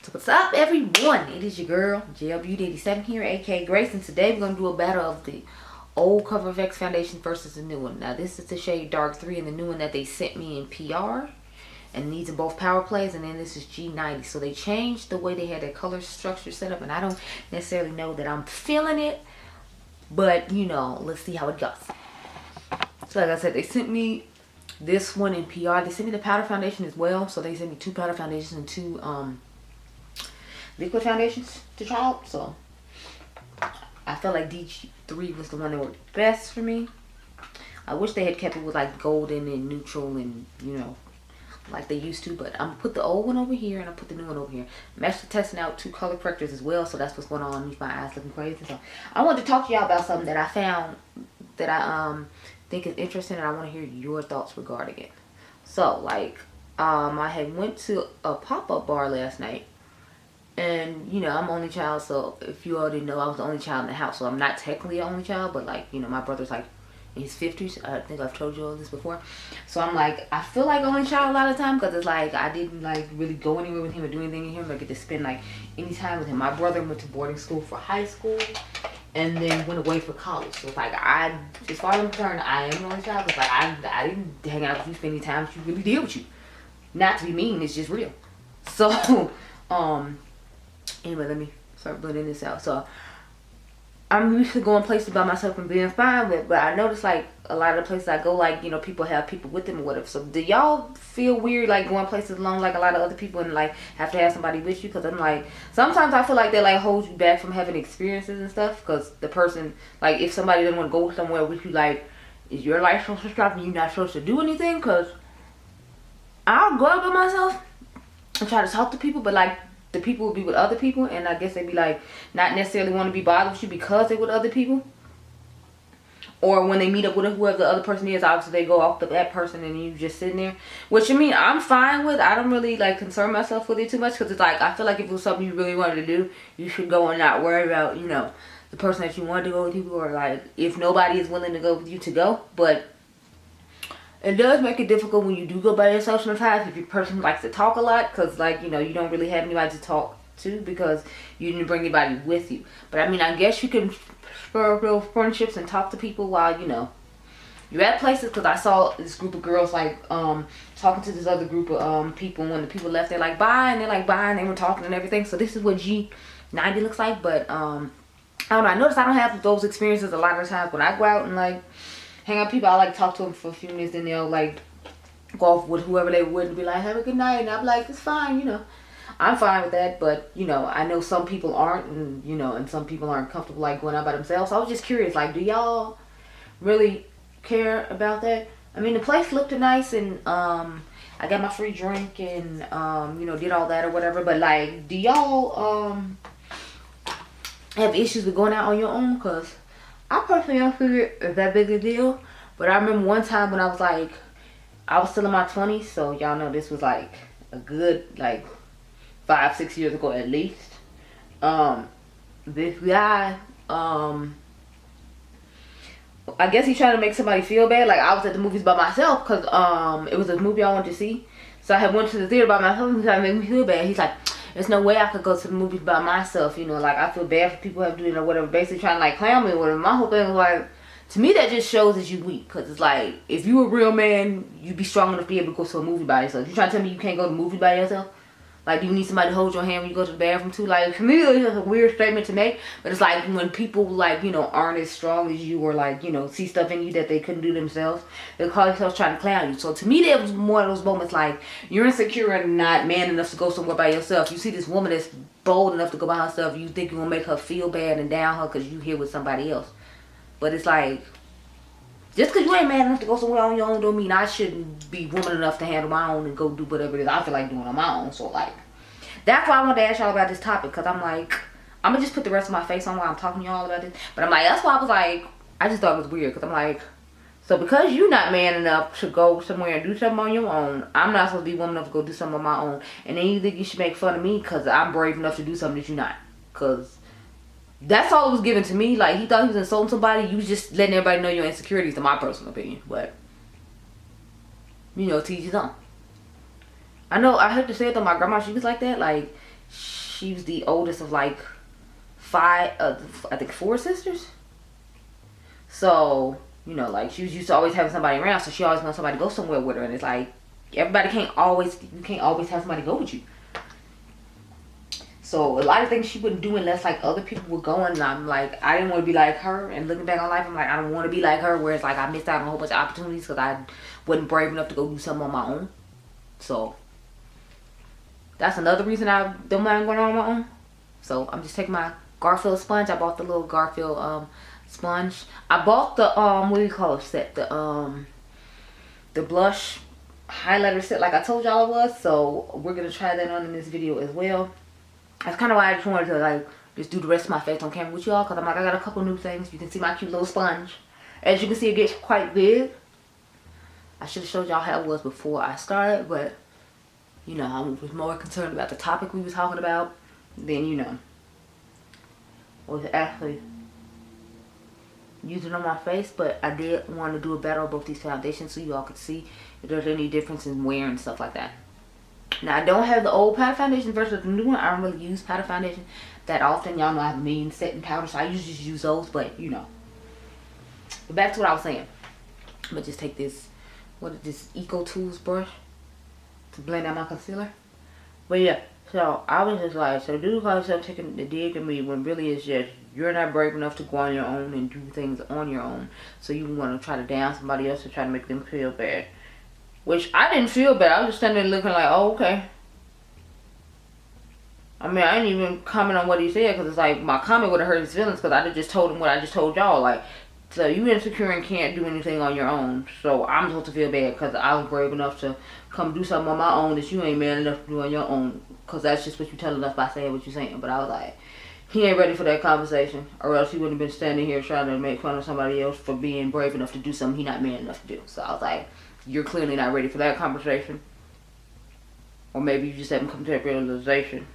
So what's up, everyone? It is your girl GLBeauty 87 here, aka Grace, and today we're gonna do a battle of the old Cover FX foundation versus the new one. Now this is the shade Dark 3 and the new one that they sent me in PR, and these are both power plays, and then this is G90. So they changed the way they had their color structure set up, and I don't necessarily know that I'm feeling it, but you know, let's see how it goes. So like I said, they sent me this one in PR. They sent me the powder foundation as well, so they sent me 2 powder foundations and 2 liquid foundations to try out. So I felt like D3 was the one that worked best for me. I wish they had kept it with like golden and neutral and, you know, like they used to, but I'm gonna put the old one over here and I'll put the new one over here. I'm actually testing out 2 color correctors as well, so that's what's going on underneath my eyes looking crazy. So I wanted to talk to y'all about something that I found that I think is interesting, and I want to hear your thoughts regarding it. So like I had went to a pop-up bar last night. And, you know, I'm only child, so if you already know, I was the only child in the house. So I'm not technically an only child, but, like, you know, my brother's, like, in his 50s. I think I've told you all this before. So I'm, like, I feel like only child a lot of the time because it's, like, I didn't, like, really go anywhere with him or do anything with him or get to spend, like, any time with him. My brother went to boarding school for high school and then went away for college. So it's, like, as far as I'm concerned, I am an only child because, like, I didn't hang out with you, spend any time with you, really deal with you. Not to be mean, it's just real. So, anyway, let me start blending this out. So I'm used to going places by myself and being fine with, but I noticed like a lot of the places I go, like, you know, people have people with them or whatever. So do y'all feel weird like going places alone like a lot of other people and like have to have somebody with you? Because I'm like, sometimes I feel like they like hold you back from having experiences and stuff because the person, like, if somebody doesn't want to go somewhere with you, like, is your life supposed to stop and you're not supposed to do anything? Because I'll go out by myself and try to talk to people, but like the people will be with other people, and I guess they'd be like not necessarily want to be bothered with you because they're with other people. Or when they meet up with whoever the other person is, obviously they go off to that person and you just sitting there. Which, I mean, I'm fine with. I don't really like concern myself with it too much because it's like, I feel like if it was something you really wanted to do, you should go and not worry about, you know, the person that you wanted to go with you, or like if nobody is willing to go with you to go. But it does make it difficult when you do go by yourself sometimes if your person likes to talk a lot, because, like, you know, you don't really have anybody to talk to because you didn't bring anybody with you. But I mean, I guess you can spur real friendships and talk to people while, you know, you're at places. Because I saw this group of girls like talking to this other group of people, and when the people left, they're like bye, and they're like bye, and they were talking and everything. So this is what G90 looks like. But I don't know, I noticed I don't have those experiences a lot of the times when I go out and like hang out with people. I like talk to them for a few minutes, and they'll like go off with whoever they would and be like, have a good night, and I'm like, it's fine, you know, I'm fine with that. But you know, I know some people aren't, and you know, and some people aren't comfortable like going out by themselves. So I was just curious, like, do y'all really care about that? I mean, the place looked nice, and I got my free drink and you know, did all that or whatever. But like, do y'all have issues with going out on your own? Because I personally don't figure it's that big a deal. But I remember one time when I was like, I was still in my 20s, so y'all know this was like a good like 5-6 years ago at least. This guy, I guess he's trying to make somebody feel bad. Like, I was at the movies by myself because it was a movie I wanted to see. So I had went to the theater by myself, and he tried to make me feel bad. He's like, there's no way I could go to the movies by myself, you know, like, I feel bad for people who have to do it or whatever, basically trying to like clown me or whatever. My whole thing was like, to me that just shows that you weak, because it's like, if you a real man, you'd be strong enough to be able to go to a movie by yourself. You trying to tell me you can't go to a movie by yourself? Like, do you need somebody to hold your hand when you go to the bathroom too? Like, for me, it's just a weird statement to make. But it's like when people, like, you know, aren't as strong as you, or like, you know, see stuff in you that they couldn't do themselves, they call themselves trying to clown you. So to me, that was one of those moments like, you're insecure and not man enough to go somewhere by yourself. You see this woman that's bold enough to go by herself, you think you're gonna make her feel bad and down her because you here with somebody else. But it's like, just because you ain't man enough to go somewhere on your own don't mean I shouldn't be woman enough to handle my own and go do whatever it is I feel like doing on my own. So like, that's why I wanted to ask y'all about this topic, because I'm like, I'm gonna just put the rest of my face on while I'm talking to y'all about this. But I'm like, that's why I was like, I just thought it was weird, because I'm like, so because you're not man enough to go somewhere and do something on your own, I'm not supposed to be woman enough to go do something on my own. And then you think you should make fun of me because I'm brave enough to do something that you're not. Because that's all it was given to me. Like, he thought he was insulting somebody. You was just letting everybody know your insecurities, in my personal opinion. But, you know, to each his own. I know, I heard to say it though, my grandma, she was like that. Like, she was the oldest of like five, I think 4 sisters. So, you know, like she was used to always having somebody around, so she always wants somebody to go somewhere with her. And it's like, everybody can't always, you can't always have somebody go with you. So a lot of things she wouldn't do unless like other people were going. And I'm like, I didn't want to be like her. And looking back on life, I'm like, I don't want to be like her. Whereas like I missed out on a whole bunch of opportunities because I wasn't brave enough to go do something on my own. So that's another reason I don't mind going on my own. So I'm just taking my Garfield sponge. I bought the little Garfield sponge. I bought the what do you call it set? The blush highlighter set like I told y'all it was. So we're gonna try that on in this video as well. That's kind of why I just wanted to like just do the rest of my face on camera with y'all, because I'm like, I got a couple new things. You can see my cute little sponge. As you can see, it gets quite big. I should have showed y'all how it was before I started, but you know, I was more concerned about the topic we was talking about than, you know, was actually using on my face. But I did want to do a battle of both these foundations so you all could see if there's any difference in wear and stuff like that. Now, I don't have the old powder foundation versus the new one. I don't really use powder foundation that often. Y'all know I have a million setting powders, so I usually just use those, but you know. But back to what I was saying. I'm going to just take this, what is this, Eco Tools brush to blend out my concealer. But yeah, so I was just like, so do call yourself taking the dig at me when really it's just, you're not brave enough to go on your own and do things on your own. So you want to try to down somebody else to try to make them feel bad. Which I didn't feel bad. I was just standing there looking like, oh, okay. I mean, I didn't even comment on what he said because it's like my comment would have hurt his feelings because I just told him what I just told y'all. Like, so you insecure and can't do anything on your own. So I'm supposed to feel bad because I was brave enough to come do something on my own that you ain't man enough to do on your own. Because that's just what you're telling us by saying what you're saying. But I was like, he ain't ready for that conversation. Or else he wouldn't have been standing here trying to make fun of somebody else for being brave enough to do something he not man enough to do. So I was like, you're clearly not ready for that conversation. Or maybe you just haven't come to that realization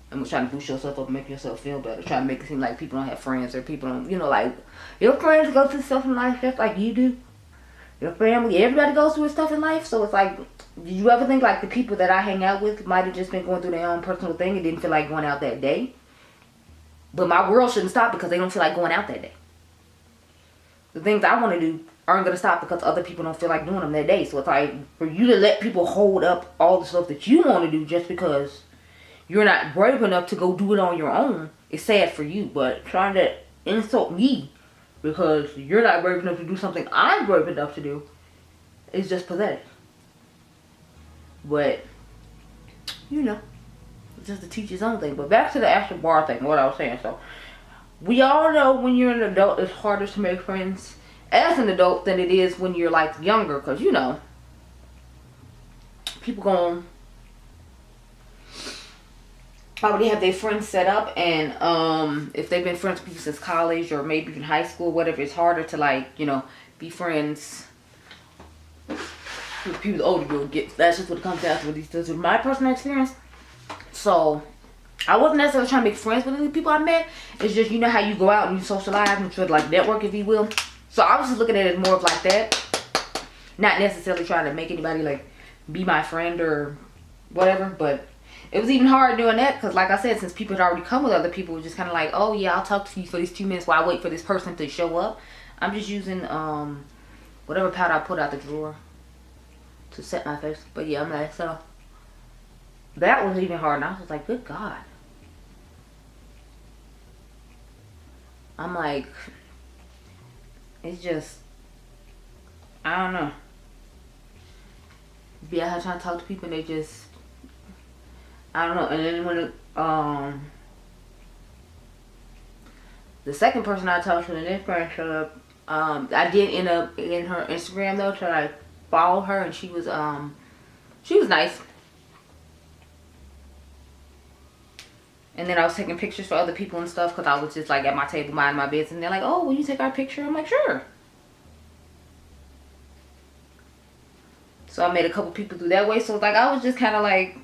and was trying to boost yourself up and make yourself feel better. Trying to make it seem like people don't have friends or people don't, you know, like, your friends go through stuff in life just like you do. Your family, everybody goes through stuff in life. So it's like, did you ever think like the people that I hang out with might have just been going through their own personal thing and didn't feel like going out that day? But my world shouldn't stop because they don't feel like going out that day. The things I want to do aren't going to stop because other people don't feel like doing them that day. So it's like, for you to let people hold up all the stuff that you want to do just because you're not brave enough to go do it on your own, it's sad for you. But trying to insult me because you're not brave enough to do something I'm brave enough to do is just pathetic. But, you know, it's just to teach his own thing. But back to the actual bar thing, what I was saying. So, we all know when you're an adult, it's harder to make friends as an adult than it is when you're like younger, because you know, people going already have their friends set up, and if they've been friends with people since college or maybe even high school, whatever, it's harder to like, you know, be friends with people the older you get. That's just what it comes down to with these things, with my personal experience. So I wasn't necessarily trying to make friends with any people I met. It's just, you know how you go out and you socialize and try to like network, if you will. So I was just looking at it more of like that. Not necessarily trying to make anybody like be my friend or whatever. But it was even hard doing that because, like I said, since people had already come with other people, it was just kind of like, oh yeah, I'll talk to you for these 2 minutes while I wait for this person to show up. I'm just using whatever powder I put out the drawer to set my face. But yeah, I'm like, so that was even hard. And I was like, good God. I'm like, it's just, I don't know. Be out here trying to talk to people and they just, I don't know. And then when it, the second person I talked to, and this friend showed up, I did end up in her Instagram though to like follow her, and she was nice. And then I was taking pictures for other people and stuff because I was just like at my table minding my business. And they're like, oh, will you take our picture? I'm like, sure. So I made a couple people through that way. So it's like I was just kind of like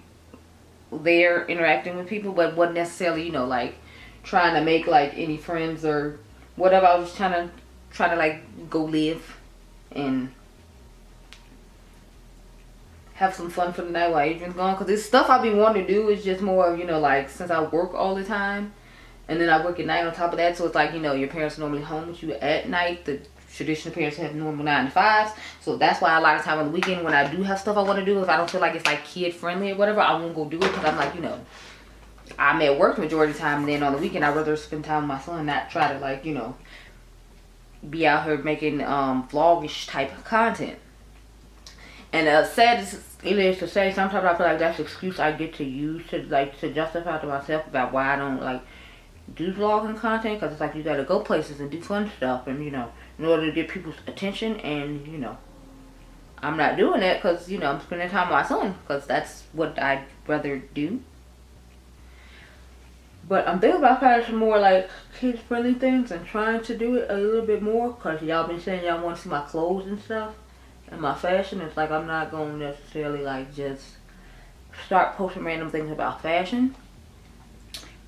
there interacting with people, but wasn't necessarily, you know, like trying to make like any friends or whatever. I was trying to like go live and have some fun for the night while Adrian's gone. Because this stuff I be wanting to do is just more of, you know, like, since I work all the time. And then I work at night on top of that. So it's like, you know, your parents are normally home with you at night. The traditional parents have normal 9 to 5s. So that's why a lot of time on the weekend when I do have stuff I want to do, if I don't feel like it's like kid friendly or whatever, I won't go do it. Because I'm like, you know, I'm at work the majority of the time. And then on the weekend, I'd rather spend time with my son, not try to, like, you know, be out here making vlogish type of content. And sad as it is to say, sometimes I feel like that's the excuse I get to use to, like, to justify to myself about why I don't, like, do vlogging content. Because it's like you gotta go places and do fun stuff, and, you know, in order to get people's attention. And, you know, I'm not doing that because, you know, I'm spending time with my son, because that's what I'd rather do. But I'm thinking about trying some more, like, kid-friendly things and trying to do it a little bit more. Because y'all been saying y'all want to see my clothes and stuff and my fashion. It's like I'm not going to necessarily, like, just start posting random things about fashion.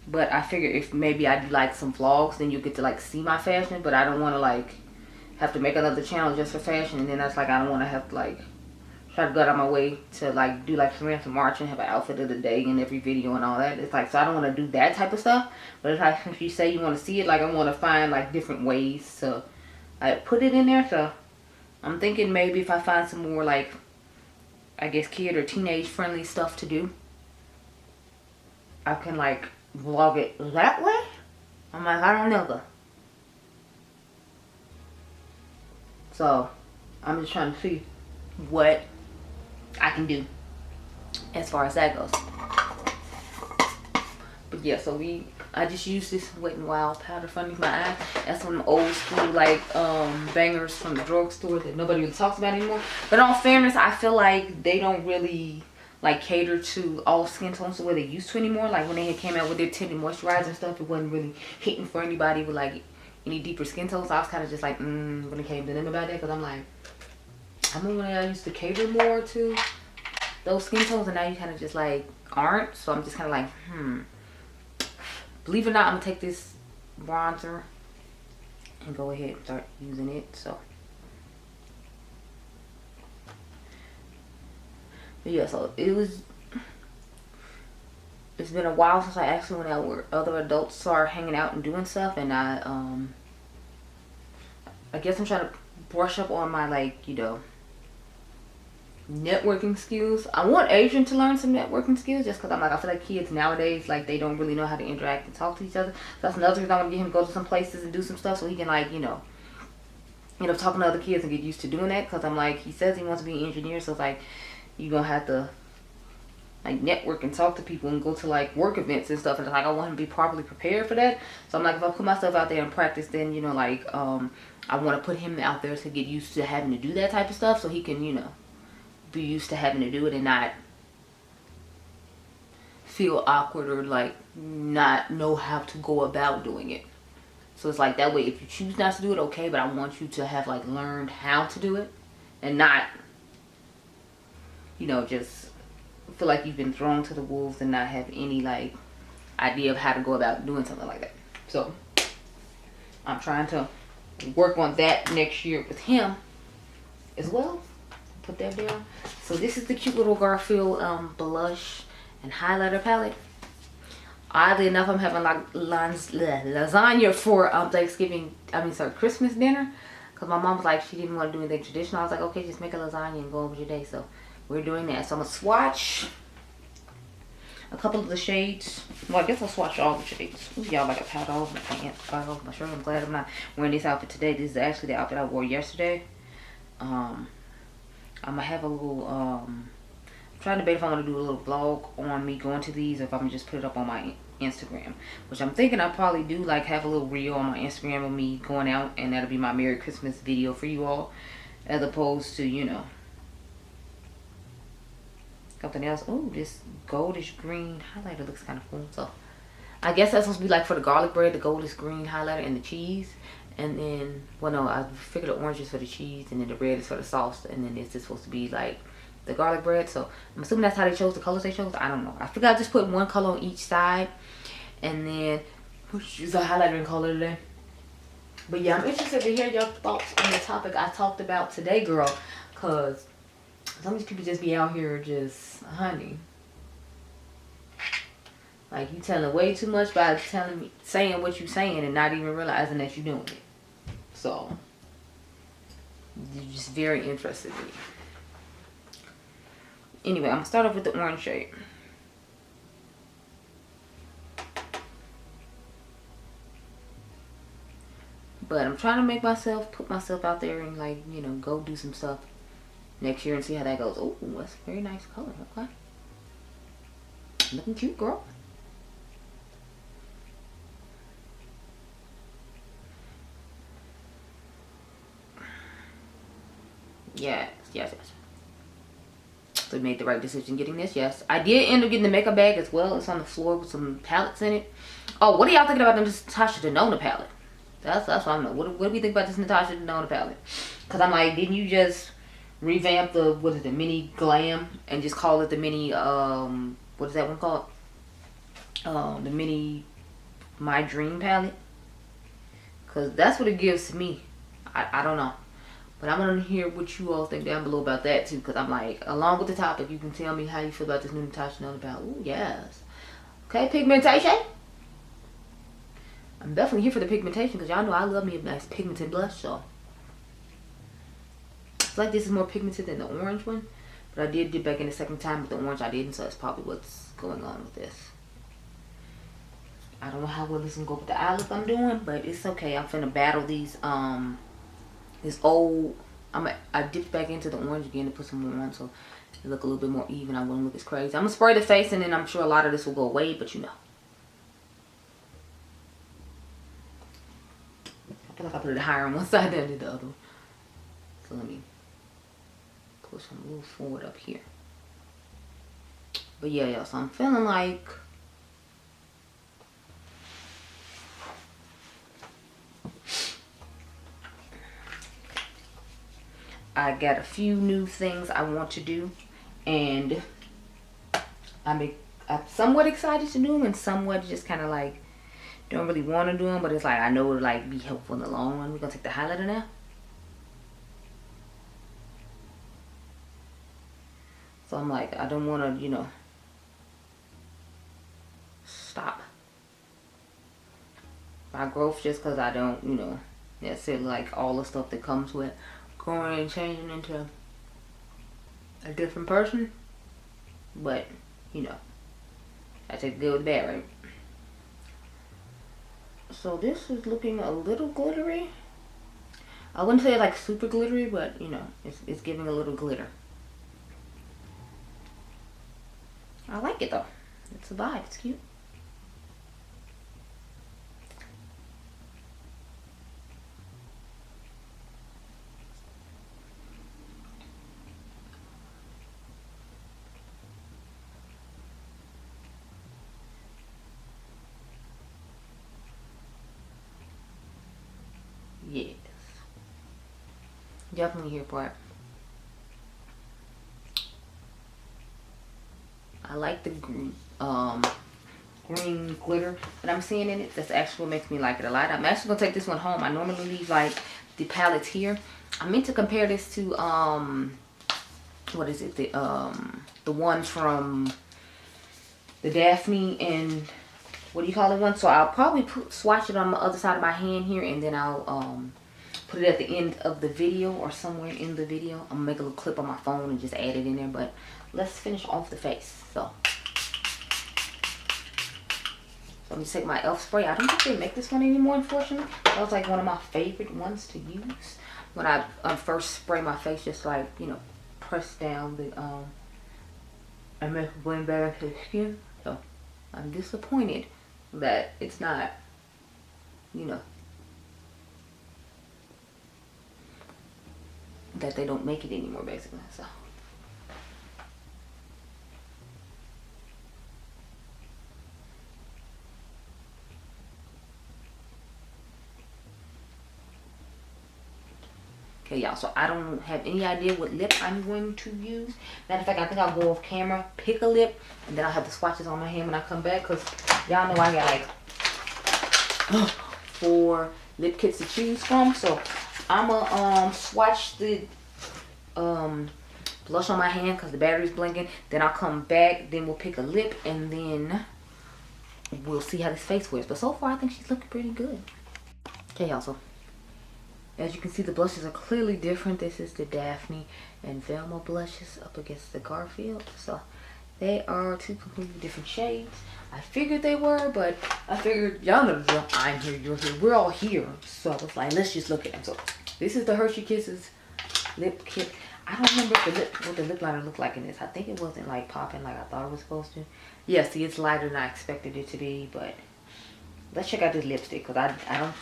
But I figure if maybe I do, like, some vlogs, then you get to, like, see my fashion. But I don't want to, like, have to make another channel just for fashion. And then that's, like, I don't want to have to, like, try to go out of my way to, like, do, like, some random march and have an outfit of the day in every video and all that. It's like, so I don't want to do that type of stuff. But it's like, if you say you want to see it, like, I want to find, like, different ways to, like, put it in there. So I'm thinking maybe if I find some more, like, I guess kid or teenage friendly stuff to do, I can, like, vlog it that way. I'm like, I don't know though. So I'm just trying to see what I can do as far as that goes. But yeah, so I just used this Wet n Wild powder for underneath my eye. That's some old school, like, bangers from the drugstore that nobody really talks about anymore. But in all fairness, I feel like they don't really, like, cater to all skin tones the way they used to anymore. Like, when they came out with their tinted moisturizer and stuff, it wasn't really hitting for anybody with, like, any deeper skin tones. So I was kind of just like, when it came to them about that. Because I'm like, I remember when I used to cater more to those skin tones, and now you kind of just, like, aren't. So I'm just kind of like, Believe it or not, I'm going to take this bronzer and go ahead and start using it. So, but yeah, so it's been a while since I actually went out where other adults started hanging out and doing stuff. And I guess I'm trying to brush up on my, like, you know, networking skills. I want Adrian to learn some networking skills, just because I'm like, I feel like kids nowadays, like, they don't really know how to interact and talk to each other. So that's another reason I want to get him to go to some places and do some stuff so he can, like, you know, talking to other kids and get used to doing that. Because I'm like, he says he wants to be an engineer, so it's like, you're gonna have to, like, network and talk to people and go to, like, work events and stuff. And it's like, I want him to be properly prepared for that. So I'm like, if I put myself out there and practice, then, you know, like, I want to put him out there to get used to having to do that type of stuff, so he can, you know, be used to having to do it and not feel awkward or, like, not know how to go about doing it. So it's like, that way, if you choose not to do it, okay, but I want you to have, like, learned how to do it and not, you know, just feel like you've been thrown to the wolves and not have any, like, idea of how to go about doing something like that. So I'm trying to work on that next year with him as well. Put that down. So this is the cute little Garfield blush and highlighter palette. Oddly enough, I'm having, like, lasagna for Thanksgiving, Christmas dinner. Because my mom was like, she didn't want to do anything traditional. I was like, okay, just make a lasagna and go over your day. So we're doing that. So I'm going to swatch a couple of the shades. Well, I guess I'll swatch all the shades. Y'all, like, I powder all over my pants, powder all over my shirt. I'm glad I'm not wearing this outfit today. This is actually the outfit I wore yesterday. I'm gonna have a little, I'm trying to debate if I want to do a little vlog on me going to these, or if I'm gonna just put it up on my Instagram. Which I'm thinking I'll probably do, like, have a little reel on my Instagram of me going out, and that'll be my Merry Christmas video for you all. As opposed to, you know, something else. Oh, this goldish green highlighter looks kind of cool. So I guess that's supposed to be, like, for the garlic bread, the goldish green highlighter and the cheese. And then, well, no, I figured the orange is for the cheese, and then the red is for the sauce, and then this is supposed to be, like, the garlic bread. So I'm assuming that's how they chose the colors they chose. I don't know. I figured I just put one color on each side, and then use a highlighter color today. But yeah, I'm interested to hear your thoughts on the topic I talked about today, girl, because Some of these people just be out here just, honey. Like, you telling way too much by saying what you saying and not even realizing that you're doing it. So, you're just very interested in it. Anyway, I'm going to start off with the orange shade. But I'm trying to put myself out there and, like, you know, go do some stuff next year and see how that goes. Oh, that's a very nice color. Okay. Looking cute, girl. Yes. So we made the right decision getting this. Yes. I did end up getting the makeup bag as well. It's on the floor with some palettes in it. Oh, what are y'all thinking about them Natasha Denona palette? That's what I'm like. What do we think about this Natasha Denona palette? Because I'm like, didn't you just revamp the, what is it, the mini glam and just call it the mini, what is that one called? The mini My Dream palette? Because that's what it gives to me. I don't know. But I'm going to hear what you all think down below about that too. Because I'm like, along with the topic, you can tell me how you feel about this new Natasha Denona palette. Ooh, yes. Okay, pigmentation. I'm definitely here for the pigmentation because y'all know I love me a nice pigmented blush. So I feel like this is more pigmented than the orange one. But I did dip back in the second time with the orange I didn't. So that's probably what's going on with this. I don't know how well this is going to go with the eye look I'm doing. But it's okay. I'm finna battle these, this old, I dipped back into the orange again to put some more on. So it look a little bit more even. I wouldn't look as crazy. I'm going to spray the face and then I'm sure a lot of this will go away. But you know. I feel like I put it higher on one side than the other. So let me push them a little forward up here. But yeah, so I'm feeling like I got a few new things I want to do, and I'm somewhat excited to do them and somewhat just kind of like don't really want to do them, but it's like I know it'll like be helpful in the long run. We're gonna take the highlighter now. So I'm like, I don't want to, you know, stop my growth just because I don't, you know, necessarily like all the stuff that comes with growing and changing into a different person. But, you know, I take the good with the bad, right? So this is looking a little glittery. I wouldn't say like super glittery, but you know, it's giving a little glitter. I like it though. It's a vibe. It's cute. Yes. Definitely here for it. I like the green glitter that I'm seeing in it. That's actually what makes me like it a lot. I'm actually gonna take this one home. I normally leave like the palettes here. I meant to compare this to what is it? The one from the Daphne and what do you call it one? So I'll probably swatch it on the other side of my hand here, and then I'll put it at the end of the video or somewhere in the video. I'm gonna make a little clip on my phone and just add it in there. But let's finish off the face. So let me take my e.l.f. spray. I don't think they make this one anymore, unfortunately. That was like one of my favorite ones to use when I first spray my face. Just like, you know, press down the and make it blend better into the skin. So I'm disappointed that it's not, you know, that they don't make it anymore, basically. So okay, y'all, so I don't have any idea what lip I'm going to use. Matter of fact, I think I'll go off camera, pick a lip, and then I'll have the swatches on my hand when I come back, because y'all know I got like 4 lip kits to choose from. So I'm gonna swatch the blush on my hand because the battery's blinking. Then I'll come back. Then we'll pick a lip. And then we'll see how this face wears. But so far, I think she's looking pretty good. Okay, y'all. So as you can see, the blushes are clearly different. This is the Daphne and Velma blushes up against the Garfield. So they are two completely different shades. I figured they were, but I figured y'all know the drill. I'm here, you're here, we're all here. So I was like, let's just look at them. So this is the Hershey Kisses lip kit. I don't remember what the lip liner looked like in this. I think it wasn't like popping like I thought it was supposed to. Yeah, see, it's lighter than I expected it to be, but let's check out this lipstick because I don't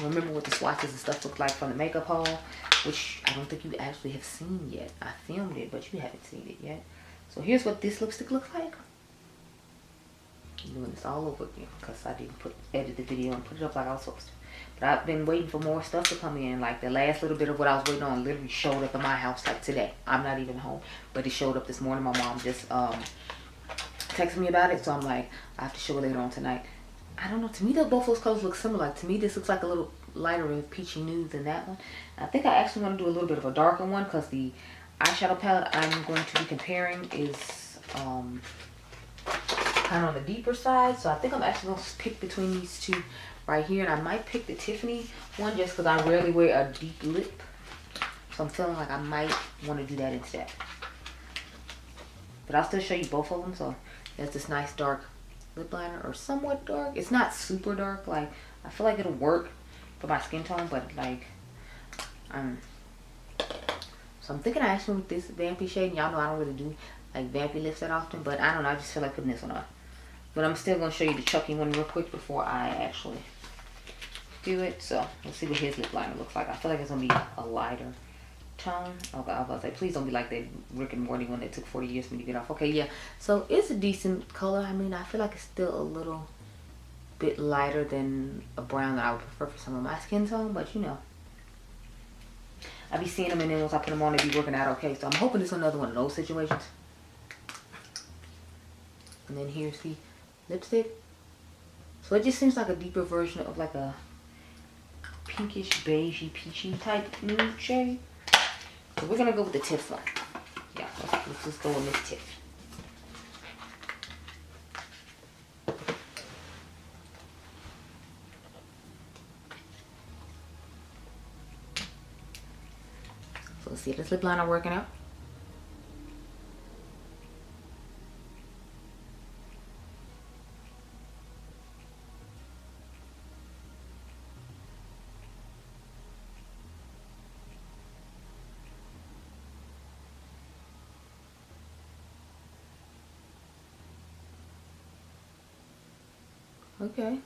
remember what the swatches and stuff look like from the makeup haul, which I don't think you actually have seen yet. I filmed it, but you haven't seen it yet. So here's what this lipstick looks like. I'm doing this all over again because I didn't edit the video and put it up like I was supposed to. But I've been waiting for more stuff to come in. Like the last little bit of what I was waiting on literally showed up in my house like today. I'm not even home, but it showed up this morning. My mom just texted me about it, so I'm like, I have to show it later on tonight. I don't know. To me, both those colors look similar. Like, to me, this looks like a little lighter and peachy nude than that one. I think I actually want to do a little bit of a darker one because the eyeshadow palette I'm going to be comparing is kind of on the deeper side. So I think I'm actually going to pick between these two right here. And I might pick the Tiffany one just because I rarely wear a deep lip. So I'm feeling like I might want to do that instead. But I'll still show you both of them. So there's this nice dark lip liner, or somewhat dark. It's not super dark. Like, I feel like it'll work for my skin tone, but like, so I'm thinking I actually with this vampy shade. Y'all know I don't really do like vampy lips that often, but I don't know. I just feel like putting this one on. But I'm still gonna show you the Chucky one real quick before I actually do it. So let's see what his lip liner looks like. I feel like it's gonna be a lighter tone. Okay, I was about to say, please don't be like that Rick and Morty one that took 40 years for me to get off. Okay, yeah. So it's a decent color. I mean, I feel like it's still a little bit lighter than a brown that I would prefer for some of my skin tone, but you know, I be seeing them and then once I put them on, they be working out okay. So I'm hoping it's another one of those situations. And then here's the lipstick. So it just seems like a deeper version of like a pinkish, beigey, peachy type nude shade. So we're gonna go with the Tiff one. Yeah, let's just go with Miss Tiff. So let's see if this lip liner working out. Okay.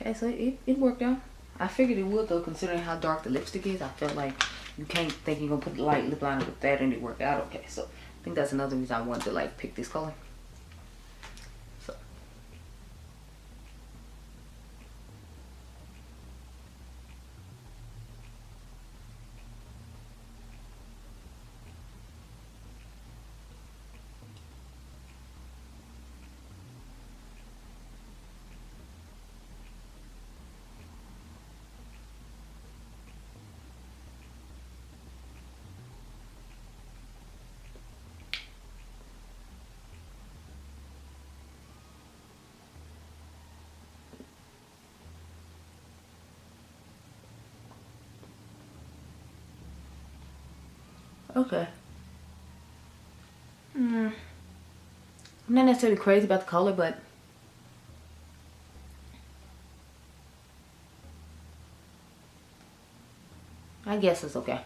Okay, so it worked out. I figured it would though, considering how dark the lipstick is. I felt like you can't think you're gonna put the light lip liner with that and it worked out okay. So I think that's another reason I wanted to like pick this color. So okay. I'm not necessarily crazy about the color, but I guess it's okay.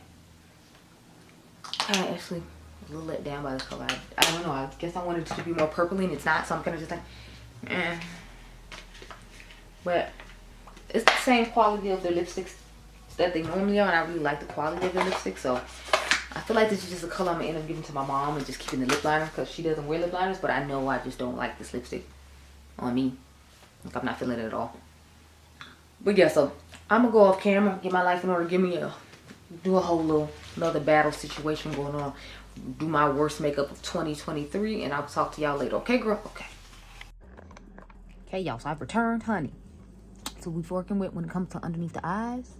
I actually a little let down by the color. I don't know. I guess I wanted it to be more purpley and it's not, so I'm kind of just like, eh. But it's the same quality of the lipsticks that they normally are, and I really like the quality of the lipstick, so I feel like this is just a color I'm gonna end up giving to my mom and just keeping the lip liner because she doesn't wear lip liners, but I know I just don't like this lipstick on me. Like, I'm not feeling it at all. But yeah, so I'm gonna go off camera, get my life in order, do a whole little another battle situation going on do my worst makeup of 2023, and I'll talk to y'all later. Okay, girl? Okay. Okay, y'all, so I've returned, honey. So we're working with when it comes to underneath the eyes.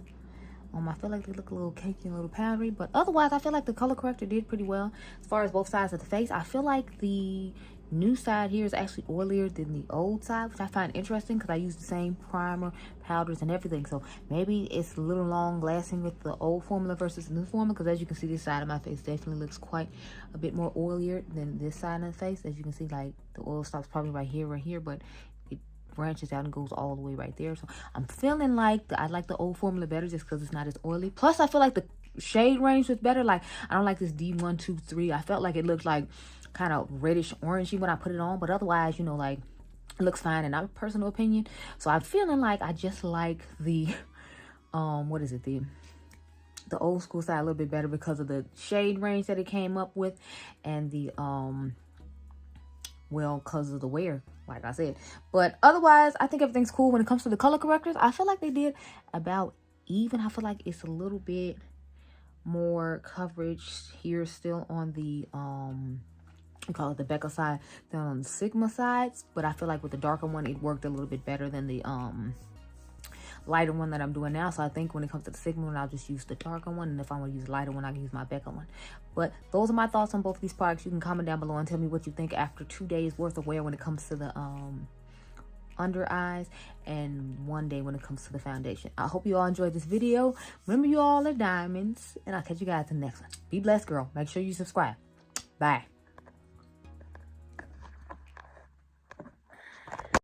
I feel like they look a little cakey and a little powdery, but otherwise I feel like the color corrector did pretty well. As far as both sides of the face, I feel like the new side here is actually oilier than the old side, which I find interesting because I use the same primer, powders, and everything. So maybe it's a little long lasting with the old formula versus the new formula, because as you can see, this side of my face definitely looks quite a bit more oilier than this side of the face. As you can see, like the oil stops probably right here, but it branches out and goes all the way right there. So I'm feeling like I like the old formula better just because it's not as oily. Plus I feel like the shade range was better. Like I don't like this D123. I felt like it looked like kind of reddish orangey when I put it on, but otherwise, you know, like it looks fine in my personal opinion. So I'm feeling like I just like the what is it, the old school side a little bit better because of the shade range that it came up with, and the well, because of the wear, like I said. But otherwise, I think everything's cool. When it comes to the color correctors, I feel like they did about even. I feel like it's a little bit more coverage here still on the we call it the Becca side than on the Sigma sides, but I feel like with the darker one it worked a little bit better than the lighter one that I'm doing now. So I think when it comes to the Sigma one, I'll just use the darker one, and if I want to use a lighter one, I can use my Becca one. But those are my thoughts on both of these products. You can comment down below and tell me what you think after 2 days worth of wear when it comes to the under eyes, and 1 day when it comes to the foundation. I hope you all enjoyed this video. Remember, you all are diamonds, and I'll catch you guys in the next one. Be blessed, girl. Make sure you subscribe. Bye.